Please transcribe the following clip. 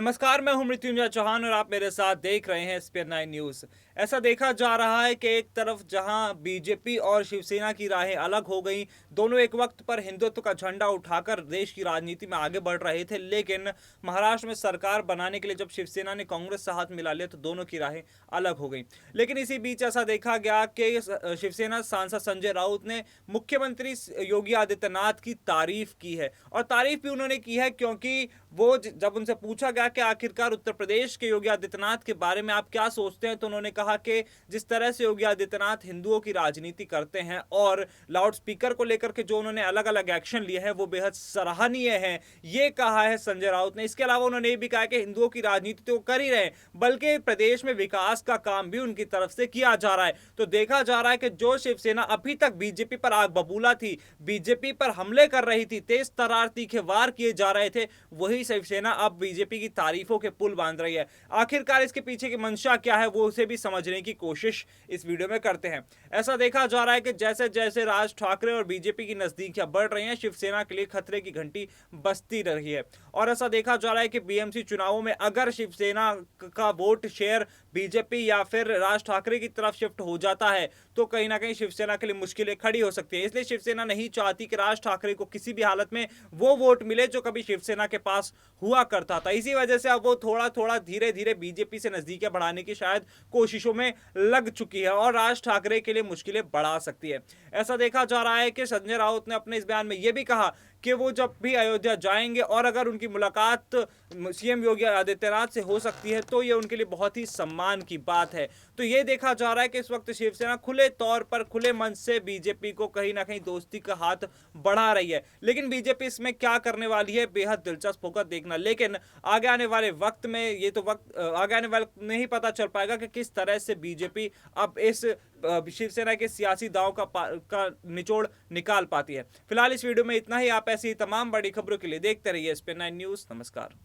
नमस्कार, मैं हूं मृत्युंजय चौहान और आप मेरे साथ देख रहे हैं स्पेयर 9 न्यूज़। ऐसा देखा जा रहा है कि एक तरफ जहां बीजेपी और शिवसेना की राहें अलग हो गईं, दोनों एक वक्त पर हिंदुत्व का झंडा उठाकर देश की राजनीति में आगे बढ़ रहे थे, लेकिन महाराष्ट्र में सरकार बनाने के लिए जब शिवसेना ने कांग्रेस से हाथ मिला लिया तो दोनों की राहें अलग हो गई। लेकिन इसी बीच ऐसा देखा गया कि शिवसेना सांसद संजय राउत ने मुख्यमंत्री योगी आदित्यनाथ की तारीफ की है, और तारीफ भी उन्होंने की है क्योंकि वो जब उनसे पूछा गया कि आखिरकार उत्तर प्रदेश के योगी आदित्यनाथ के बारे में आप क्या सोचते हैं, तो उन्होंने कहा कि जिस तरह से योगी आदित्यनाथ हिंदुओं की राजनीति करते हैं और लाउड स्पीकर को लेकर के जो उन्होंने अलग अलग एक्शन लिए हैं वो बेहद सराहनीय है, ये कहा है संजय राउत ने। इसके अलावा उन्होंने ये भी कहा कि हिंदुओं की राजनीति तो कर ही रहे हैं, बल्कि प्रदेश में विकास का काम भी उनकी तरफ से किया जा रहा है। तो देखा जा रहा है कि जो शिवसेना अभी तक बीजेपी पर आग बबूला थी, बीजेपी पर हमले कर रही थी, तेज तर्रार तीखे वार किए जा रहे थे, वही शिवसेना अब बीजेपी की तारीफों के पुल बांध रही है। आखिरकार इसके पीछे की मंशा क्या है, वो उसे भी समझने की कोशिश इस वीडियो में करते हैं। ऐसा देखा जा रहा है कि जैसे जैसे राज ठाकरे और बीजेपी की नजदीकियां बढ़ रही हैं, शिवसेना के लिए खतरे की घंटी बजती रही है। और ऐसा देखा जा रहा है कि बीएमसी चुनावों में अगर शिवसेना का वोट शेयर बीजेपी या फिर राज ठाकरे की तरफ शिफ्ट हो जाता है तो कहीं ना कहीं शिवसेना के लिए मुश्किलें खड़ी हो सकती है। इसलिए शिवसेना नहीं चाहती कि राज ठाकरे को किसी भी हालत में वो वोट मिले जो कभी शिवसेना के पास हुआ करता था। इसी वजह से अब वो थोड़ा थोड़ा धीरे धीरे बीजेपी से नजदीकियां बढ़ाने की शायद कोशिशों में लग चुकी है और राज ठाकरे के लिए मुश्किलें बढ़ा सकती है। ऐसा देखा जा रहा है कि संजय राउत ने अपने इस बयान में यह भी कहा कि वो जब भी अयोध्या जाएंगे और अगर उनकी मुलाकात सीएम योगी आदित्यनाथ से हो सकती है तो ये उनके लिए बहुत ही सम्मान की बात है। तो ये देखा जा रहा है कि इस वक्त शिवसेना खुले तौर पर खुले मन से बीजेपी को कहीं ना कहीं दोस्ती का हाथ बढ़ा रही है, लेकिन बीजेपी इसमें क्या करने वाली है बेहद दिलचस्प होगा देखना। लेकिन आगे आने वाले वक्त में ये तो आगे आने वाले में ही पता चल पाएगा कि किस तरह से बीजेपी अब इस शिवसेना के सियासी दांव का निचोड़ निकाल पाती है। फिलहाल इस वीडियो में इतना ही। आप ऐसी तमाम बड़ी खबरों के लिए देखते रहिए स्पेयर 9 न्यूज़। नमस्कार।